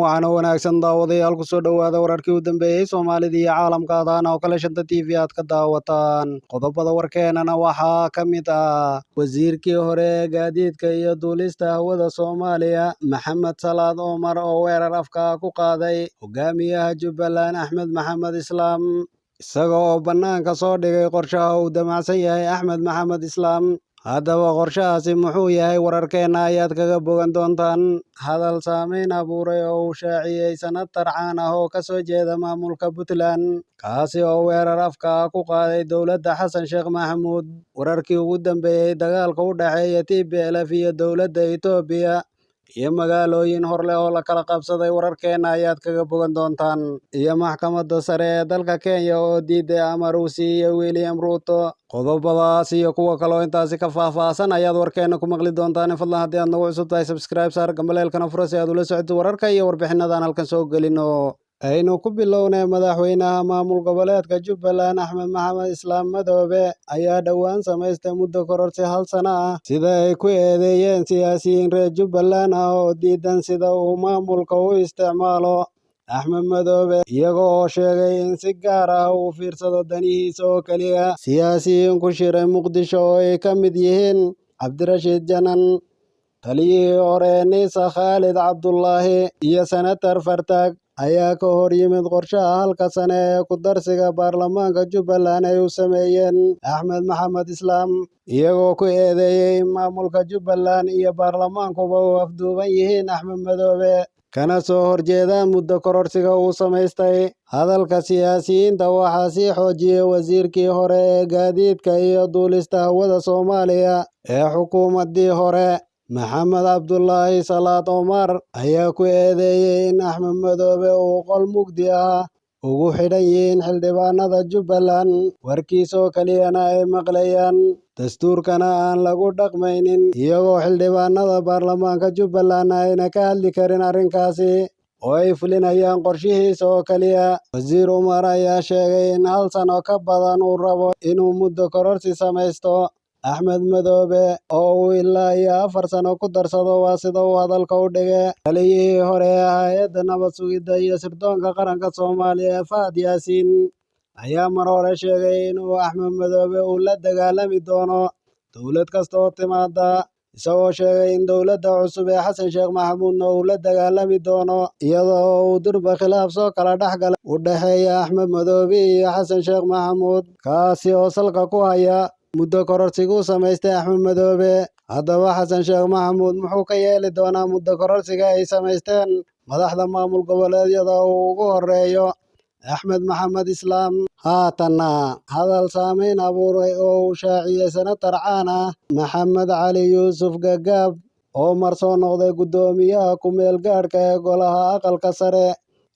wacan oo wanaagsan daawadayaal ku soo dhowaada wararkii u dambeeyey Soomaalida iyo caalamka oo kala shanta TV aad ka daawataan qodobada warkeenana waxaa ka mid ah wasiirkii hore gaadiidka iyo duulista hawada Soomaaliya Maxamed Salaad Omar oo weerar afka ku qaaday hogaamiyaha Jubbaland Axmed Maxamed Islaam isagoo banaanka soo dhigay qorshaha uu damacsan yahay Axmed Maxamed Islaam. Haddaba qorshahaasi muxuu yahay? wararkeena ayaad kaga bogan doontaan. Hadal saameyn abuuray oo uu shaaciyey senatar caan ah oo ka soo jeeda maamulka Puntland, kaasi oo weerar afka ku qaaday dowladda Xasan Sheekh Maxamuud. Wararkii ugu dambeeyey dagaalka u dhexeeya TPLF iyo dowladda Itoobiya iyo magaalooyin horle oo la kala qabsaday, wararkeena ayaad kaga bogan doontaan. Iyo maxkamadda sare ee dalka Kenya oo diiday amar uu siiyey William Ruto. Qodobadaas iyo kuwa kale oo intaasi ka faahfaahsan ayaad warkeena ku maqli doontaan. Fadlan haddii aad nagu cusub tahay subscribe saar gambaleelkana furo si aad ula socoto wararka iyo warbixinadan halkan soo gelino. Aynu ku bilownay madaxweynaha maamul goboleedka Jubbaland Axmed Maxamed Islaam Madoobe ayaa dhowaan samaystay muddo kororsi 1 sano ah sida ay ku eedeeyeen siyaasiyiin reer Jubbaland ah oo diidan sida uu maamulka u isticmaalo. Axmed Madoobe iyaga oo sheegay in si gaar ah uu fiirsado danihiisa oo kaliya. Siyaasiyiin ku shiray Muqdisho oo ay ka mid yihiin Cabdirashiid Janan, taliyihii hore Nisa Khalid Cabdullaahi iyo senatar Fartaag ayaa ka hor yimid qorshaha 1 sano ee ku darsiga baarlamaanka Jubbaland ay u sameeyeen Axmed Maxamed Islaam, iyagoo ku eedeeyey in maamulka Jubbaland iyo baarlamaankuba u afduuban yihiin Axmed Madoobe kana soo horjeedaan muddo kororsiga uu samaystay. Hadalka siyaasiyiinta waxaa sii xoojiyey wasiirkii hore ee gaadiidka iyo duulista hawada Soomaaliya ee xukuumaddii hore Maxamed Cabdulaahi Salaad Omar ayaa ku eedeeyey in Axmed Madoobe uu qol mugdi ah ugu xidhan yihiin xildhibaanada Jubbaland, warkiisoo kaliyana ay maqlayaan, dastuurkana aan lagu dhaqmaynin, iyagoo xildhibaanada baarlamaanka Jubbaland ayna ka hadli karin arrinkaasi oo ay fulinayaan qorshihiisa oo kaliya. Wasiir Umar ayaa sheegay in 1 sano ka badan uu rabo inuu muddo kororsi samaysto. Axmed Madoobe oo uu ilaa iyo 4 sano ku darsado waa sida uu hadalka u dhigay. Taliyihii hore ee hay'adda nabad sugidda iyo sirdoonka qaranka Soomaaliya Fahad Yaasiin ayaa mar hore sheegay in Axmed Madoobe uu la dagaalami doono dowlad kasta oo timaada, isagoo sheegay in dowladda cusub ee Xasan Sheekh Maxamuudna uu la dagaalami doono, iyada oo uu durba khilaaf soo kala dhexgalay u dhexeeya Axmed Madoobe iyo Xasan Sheekh Maxamuud, kaasi oo salka ku haya muddo kororsigu samaystay Axmed Madoobe. Haddaba Xasan Sheekh Maxamuud muxuu ka yeeli doonaa muddo kororsiga ay samaysteen madaxda maamul goboleedyada uu ugu horeeyo Axmed Maxamed Islaam? Haatanna hadal saameyn abuuray oo uu shaaciyey senatar caan ah Maxamed Cali Yuusuf Gagaab oo mar soo noqday guddoomiyaha ku-meel gaadhka ee golaha aqalka sare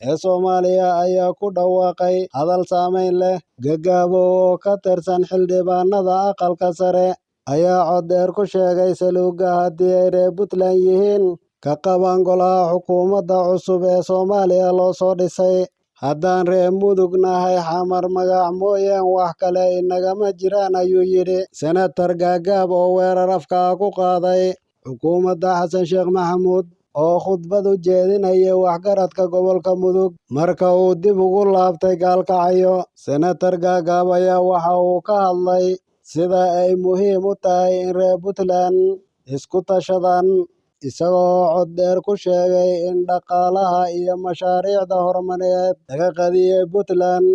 ee Soomaaliya ayaa ku dhawaaqay hadal saameyn leh. Gagaab oo ka tirsan xildhibaanada aqalka sare ayaa cod dheer ku sheegay saluuga haddii ay reer Puntland yihiin ka qaban golaha xukuumadda cusub ee Soomaaliya loo soo dhisay. Haddaan reer mudug nahay xamar magac mooyeen wax kale inagama jiraan, ayuu yidhi senatar Gagaab oo weerar afka ku qaaday xukuumadda Xasan Sheekh Maxamuud oo khudbad u jeedinayay waxgaradka gobolka Mudug marka uu dib ugu laabtay Gaalkacyo. Senatar Gagaab ayaa waxa uu ka hadlay sida ay muhiim u tahay in reer Puntland isku tashadaan, isagoo cod dheer ku sheegay in dhaqaalaha iyo mashaariicda horumarineed laga qadiyey Puntland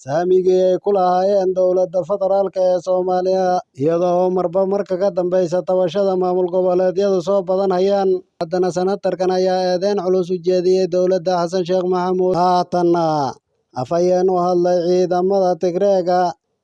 saamigii ay ku lahaayeen dowladda federaalka ee Soomaaliya, iyada oo marba marka ka dambeysa tabashada maamul goboleedyadu soo badanayaan. Haddana senatarkan ayaa eedeyn culus u jeediyey dowladda Xasan Sheekh Maxamuud. Haatanna afhayeen u hadlay ciidamada Tigreega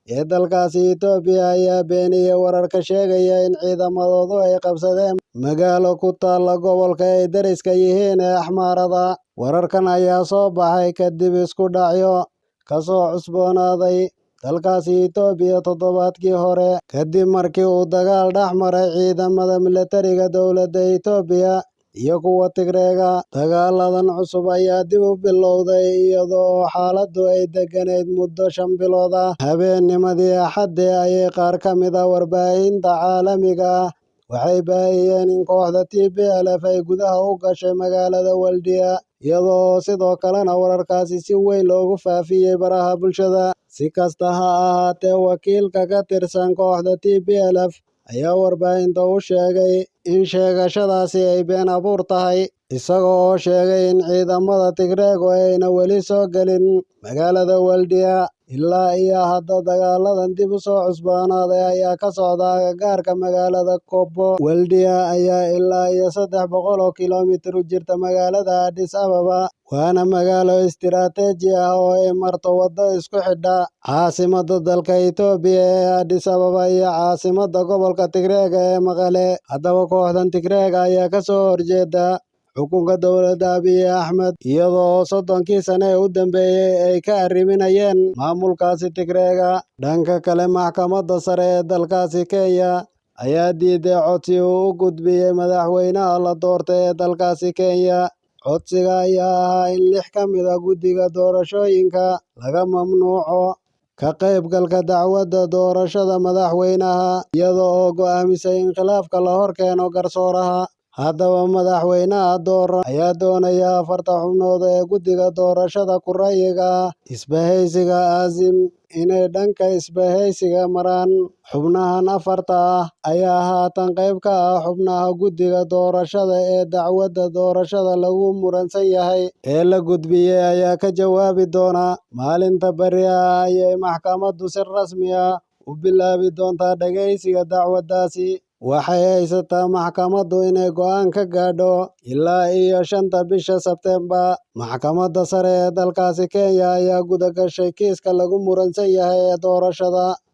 ee dalkaasi Itoobiya ayaa beeniyey wararka sheegaya in ciidamadoodu ay qabsadeen magaalo ku taalla gobolka ay dariska yihiin ee Axmaarada. Wararkan ayaa soo baxay kadib isku dhacyo ka soo cusboonaaday dalkaasi Itoobiya toddobaadkii hore kadib markii uu dagaal dhex maray ciidamada militariga dowladda Itoobiya iyo kuwa Tigreega. Dagaaladan cusub ayaa dib u bilowday iyada oo xaaladdu ay degganayd muddo 5 bilood ah. Habeennimadii Axaddii ayay qaar ka mid ah warbaahinta caalamiga ah waxay baahiyeen in kooxda TPLF ay gudaha u gashay magaalada Waldiya iyadoo sidoo kalena wararkaasi si weyn loogu faafiyey baraha bulshada. Si kasta ha ahaatee, wakiilka ka tirsan kooxda TPLF ayaa warbaahinta u sheegay in sheegashadaasi ay been abuur tahay, isaga oo sheegay in ciidamada Tigreegu ayna weli soo gelin magaalada Waldia. Ilaa iyo hadda dagaaladan dib u soo cusboonaaday ayaa ka socda agagaarka magaalada Kobo. Waldia ayaa ilaa iyo 300 kiiloomitir u jirta magaalada Addis Ababa, waana magaalo istiraatiiji ah oo ay marto waddo isku xidha caasimadda dalka Itoobiya ee Addis Ababa iyo caasimadda gobolka Tigreega ee Maqale. Haddaba kooxdan Tigreega ayaa ka soo horjeeda xukunka dowladda Abiy Ahmed, iyadoo 30kii sane ee u dambeeyey ay ka arriminayeen maamulkaasi Tigreega. Dhanka kale, maxkamadda sare ee dalkaasi Kenya ayaa diiday codsi uu u gudbiyey madaxweynaha la doortay ee dalkaasi Kenya. Codsiga ayaa ahaa in 6 ka mid ah guddiga doorashooyinka laga mamnuuco ka qaybgalka dacwadda doorashada madaxweynaha, iyada oo go'aamisay in khilaafka la horkeeno garsooraha. Haddaba madaxweynaha dooran ayaa doonaya 4 xubnood ee guddiga doorashada ku ra'yiga ah isbahaysiga Azim inay dhanka isbahaysiga maraan. Xubnahan 4 ah ayaa haatan qayb ka ah xubnaha guddiga doorashada ee dacwadda doorashada lagu muransan yahay ee la gudbiyey ayaa ka jawaabi doona. Maalinta berri ah ayay maxkamaddu si rasmi ah u bilaabi doontaa dhageysiga dacwaddaasi. Waxay haysataa maxkamaddu inay go'aan ka gaadho ilaa iyo 5 bisha Sebtembar. Maxkamadda sare ee dalkaasi Kenya ayaa guda gashay kiiska lagu muransan yahay ee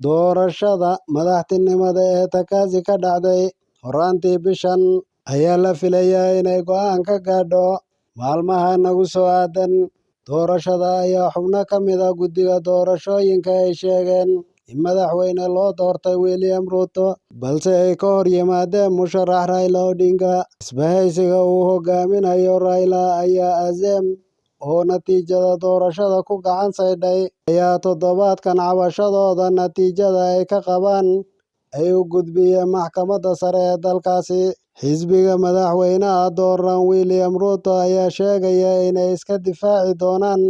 doorashada madaxtinimada ee Takazi ka dhacday horaantii bishan, ayaa la filayaa inay go'aan ka gaadho maalmaha nagu soo aadan. Doorashada ayaa xubno ka mid ah guddiga doorashooyinka ay sheegeen in madaxweyne loo doortay William Ruto, balse ay ka hor yimaadeen musharax Raila Odinga. Isbahaysiga uu hogaaminayo Raila ayaa Azem, oo natiijada doorashada ku gacan saydhay, ayaa toddobaadkan cabashadooda natiijada ay ka qabaan ay u gudbiyeen maxkamadda sare ee dalkaasi. Xisbiga madaxweynaha dooran William Ruto ayaa sheegaya inay iska difaaci doonaan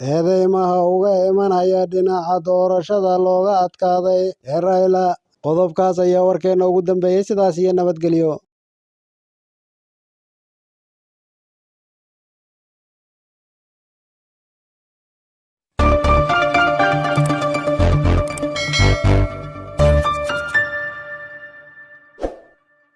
eedeymaha uga imanaya dhinaca doorashada looga adkaaday ee Raila. Qodobkaas ayaa warkeena ugu dambeeyey. Sidaas iyo nabadgelyo.